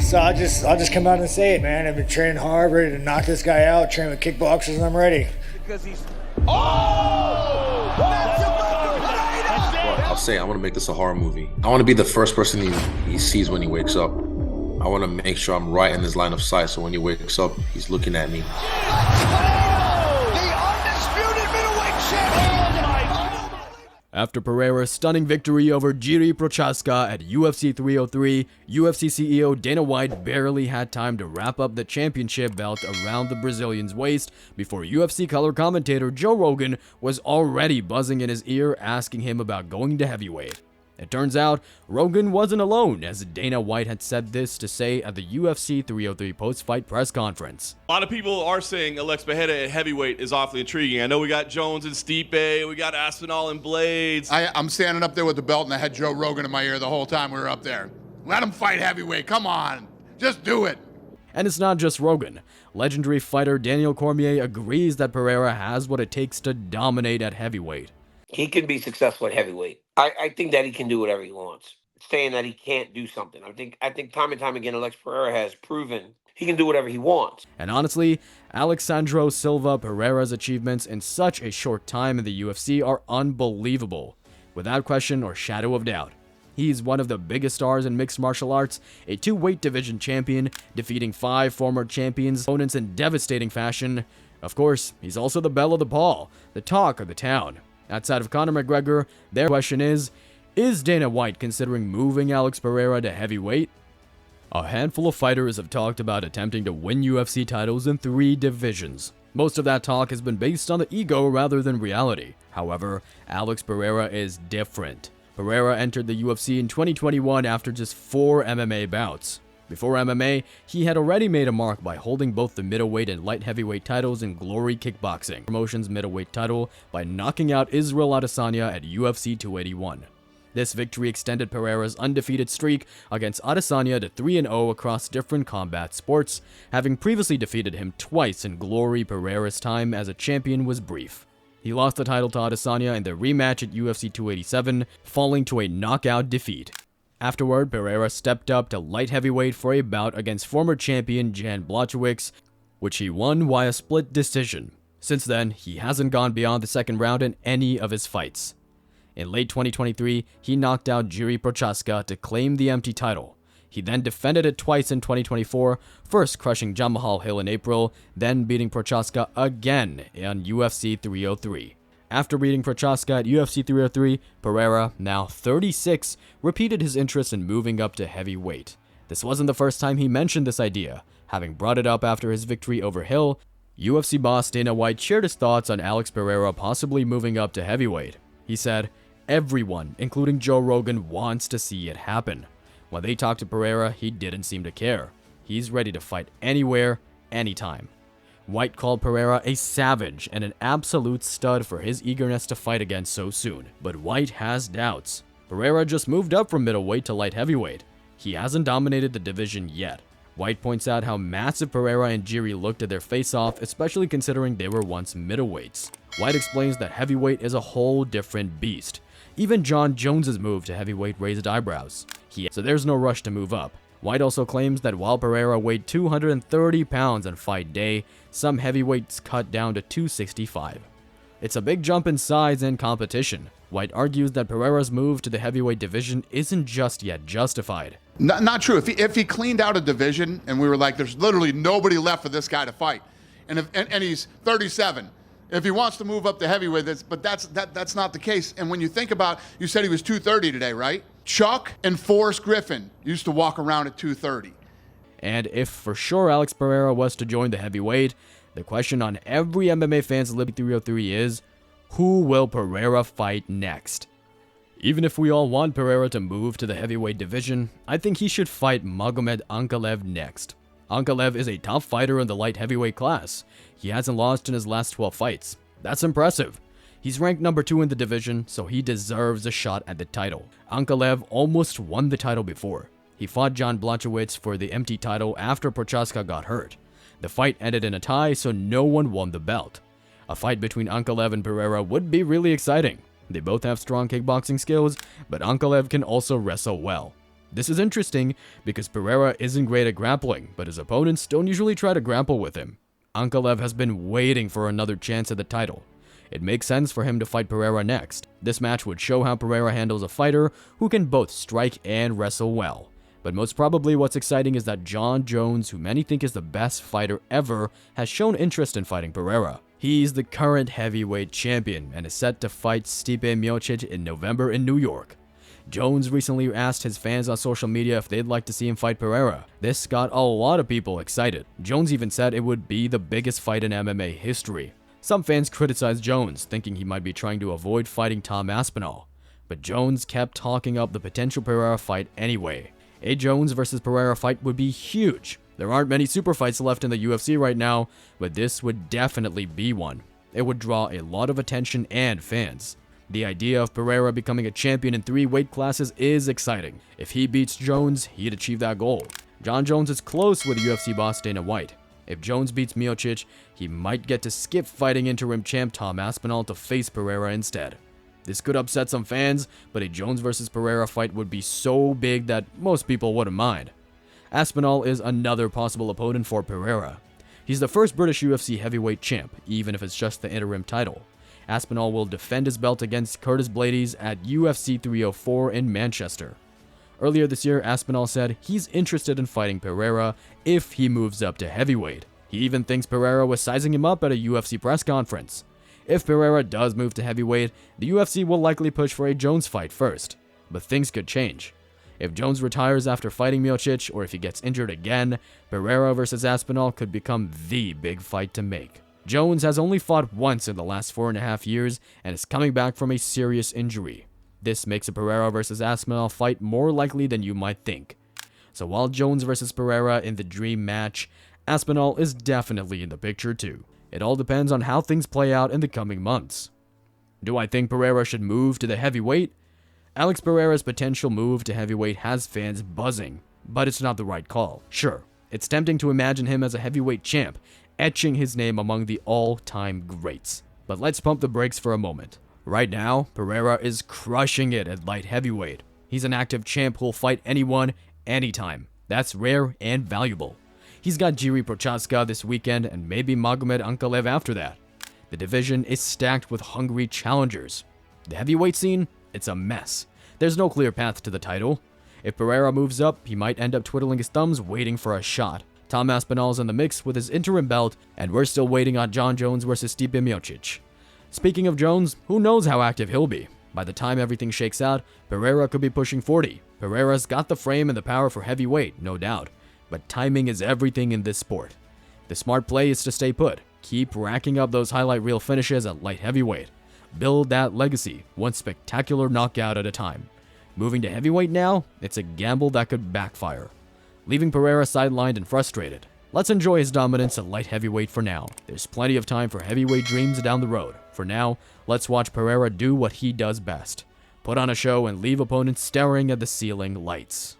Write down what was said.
So I'll just come out and say it, man. I've been training hard, ready to knock this guy out, train with kickboxers, and I'm ready. Because he's... Oh! I'll say I want to make this a horror movie. I want to be the first person he sees when he wakes up. I want to make sure I'm right in his line of sight, so when he wakes up, he's looking at me. After Pereira's stunning victory over Jiri Prochazka at UFC 303, UFC CEO Dana White barely had time to wrap up the championship belt around the Brazilian's waist before UFC color commentator Joe Rogan was already buzzing in his ear asking him about going to heavyweight. It turns out, Rogan wasn't alone, as Dana White had said this to say at the UFC 303 post-fight press conference. A lot of people are saying Alex Pereira at heavyweight is awfully intriguing. I know we got Jones and Stipe, we got Aspinall and Blades. I'm standing up there with the belt and I had Joe Rogan in my ear the whole time we were up there. Let him fight heavyweight, come on, just do it. And it's not just Rogan. Legendary fighter Daniel Cormier agrees that Pereira has what it takes to dominate at heavyweight. He can be successful at heavyweight. I think that he can do whatever he wants. Saying that he can't do something. I think time and time again, Alex Pereira has proven he can do whatever he wants. And honestly, Alexandro Silva Pereira's achievements in such a short time in the UFC are unbelievable, without question or shadow of doubt. He's one of the biggest stars in mixed martial arts, a 2-weight division champion, defeating 5 former champions' opponents in devastating fashion. Of course, he's also the belle of the ball, the talk of the town. Outside of Conor McGregor, their question is Dana White considering moving Alex Pereira to heavyweight? A handful of fighters have talked about attempting to win UFC titles in 3 divisions. Most of that talk has been based on the ego rather than reality. However, Alex Pereira is different. Pereira entered the UFC in 2021 after just 4 MMA bouts. Before MMA, he had already made a mark by holding both the middleweight and light heavyweight titles in Glory Kickboxing, promotion's middleweight title, by knocking out Israel Adesanya at UFC 281. This victory extended Pereira's undefeated streak against Adesanya to 3-0 across different combat sports, having previously defeated him twice in Glory. Pereira's time as a champion was brief. He lost the title to Adesanya in the rematch at UFC 287, falling to a knockout defeat. Afterward, Pereira stepped up to light heavyweight for a bout against former champion Jan Blachowicz, which he won via split decision. Since then, he hasn't gone beyond the second round in any of his fights. In late 2023, he knocked out Jiri Prochazka to claim the empty title. He then defended it twice in 2024, first crushing Jamahal Hill in April, then beating Prochazka again on UFC 303. After beating Prochazka at UFC 303, Pereira, now 36, repeated his interest in moving up to heavyweight. This wasn't the first time he mentioned this idea. Having brought it up after his victory over Hill, UFC boss Dana White shared his thoughts on Alex Pereira possibly moving up to heavyweight. He said, "Everyone, including Joe Rogan, wants to see it happen." When they talked to Pereira, he didn't seem to care. He's ready to fight anywhere, anytime. White called Pereira a savage and an absolute stud for his eagerness to fight again so soon. But White has doubts. Pereira just moved up from middleweight to light heavyweight. He hasn't dominated the division yet. White points out how massive Pereira and Jiri looked at their face-off, especially considering they were once middleweights. White explains that heavyweight is a whole different beast. Even Jon Jones' move to heavyweight raised eyebrows. So there's no rush to move up. White also claims that while Pereira weighed 230 pounds on fight day, some heavyweights cut down to 265. It's a big jump in size and competition. White argues that Pereira's move to the heavyweight division isn't just yet justified. Not true. If he cleaned out a division and we were like, there's literally nobody left for this guy to fight, and he's 37. If he wants to move up to heavyweight, that's not the case. And when you think about, you said he was 230 today, right? Chuck and Forrest Griffin used to walk around at 230. And if for sure Alex Pereira was to join the heavyweight, the question on every MMA fan's lips 303 is, who will Pereira fight next? Even if we all want Pereira to move to the heavyweight division, I think he should fight Magomed Ankalaev next. Ankalaev is a top fighter in the light heavyweight class. He hasn't lost in his last 12 fights. That's impressive. He's ranked number 2 in the division, so he deserves a shot at the title. Ankalaev almost won the title before. He fought Jan Blachowicz for the empty title after Prochazka got hurt. The fight ended in a tie, so no one won the belt. A fight between Ankalaev and Pereira would be really exciting. They both have strong kickboxing skills, but Ankalaev can also wrestle well. This is interesting because Pereira isn't great at grappling, but his opponents don't usually try to grapple with him. Ankalaev has been waiting for another chance at the title. It makes sense for him to fight Pereira next. This match would show how Pereira handles a fighter who can both strike and wrestle well. But most probably what's exciting is that Jon Jones, who many think is the best fighter ever, has shown interest in fighting Pereira. He's the current heavyweight champion and is set to fight Stipe Miocic in November in New York. Jones recently asked his fans on social media if they'd like to see him fight Pereira. This got a lot of people excited. Jones even said it would be the biggest fight in MMA history. Some fans criticized Jones, thinking he might be trying to avoid fighting Tom Aspinall. But Jones kept talking up the potential Pereira fight anyway. A Jones versus Pereira fight would be huge. There aren't many super fights left in the UFC right now, but this would definitely be one. It would draw a lot of attention and fans. The idea of Pereira becoming a champion in 3 weight classes is exciting. If he beats Jones, he'd achieve that goal. Jon Jones is close with UFC boss Dana White. If Jones beats Miocic, he might get to skip fighting interim champ Tom Aspinall to face Pereira instead. This could upset some fans, but a Jones versus Pereira fight would be so big that most people wouldn't mind. Aspinall is another possible opponent for Pereira. He's the first British UFC heavyweight champ, even if it's just the interim title. Aspinall will defend his belt against Curtis Blades at UFC 304 in Manchester. Earlier this year, Aspinall said he's interested in fighting Pereira if he moves up to heavyweight. He even thinks Pereira was sizing him up at a UFC press conference. If Pereira does move to heavyweight, the UFC will likely push for a Jones fight first. But things could change. If Jones retires after fighting Miocic, or if he gets injured again, Pereira versus Aspinall could become the big fight to make. Jones has only fought once in the last 4.5 years and is coming back from a serious injury. This makes a Pereira versus Aspinall fight more likely than you might think. So while Jones versus Pereira in the dream match, Aspinall is definitely in the picture too. It all depends on how things play out in the coming months. Do I think Pereira should move to the heavyweight? Alex Pereira's potential move to heavyweight has fans buzzing, but it's not the right call. Sure, it's tempting to imagine him as a heavyweight champ, etching his name among the all-time greats. But let's pump the brakes for a moment. Right now, Pereira is crushing it at light heavyweight. He's an active champ who'll fight anyone, anytime. That's rare and valuable. He's got Jiri Prochazka this weekend and maybe Magomed Ankalaev after that. The division is stacked with hungry challengers. The heavyweight scene? It's a mess. There's no clear path to the title. If Pereira moves up, he might end up twiddling his thumbs waiting for a shot. Tom Aspinall's in the mix with his interim belt, and we're still waiting on Jon Jones versus Stipe Miocic. Speaking of Jones, who knows how active he'll be? By the time everything shakes out, Pereira could be pushing 40. Pereira's got the frame and the power for heavyweight, no doubt. But timing is everything in this sport. The smart play is to stay put. Keep racking up those highlight reel finishes at light heavyweight. Build that legacy, one spectacular knockout at a time. Moving to heavyweight now, it's a gamble that could backfire, leaving Pereira sidelined and frustrated. Let's enjoy his dominance at light heavyweight for now. There's plenty of time for heavyweight dreams down the road. For now, let's watch Pereira do what he does best. Put on a show and leave opponents staring at the ceiling lights.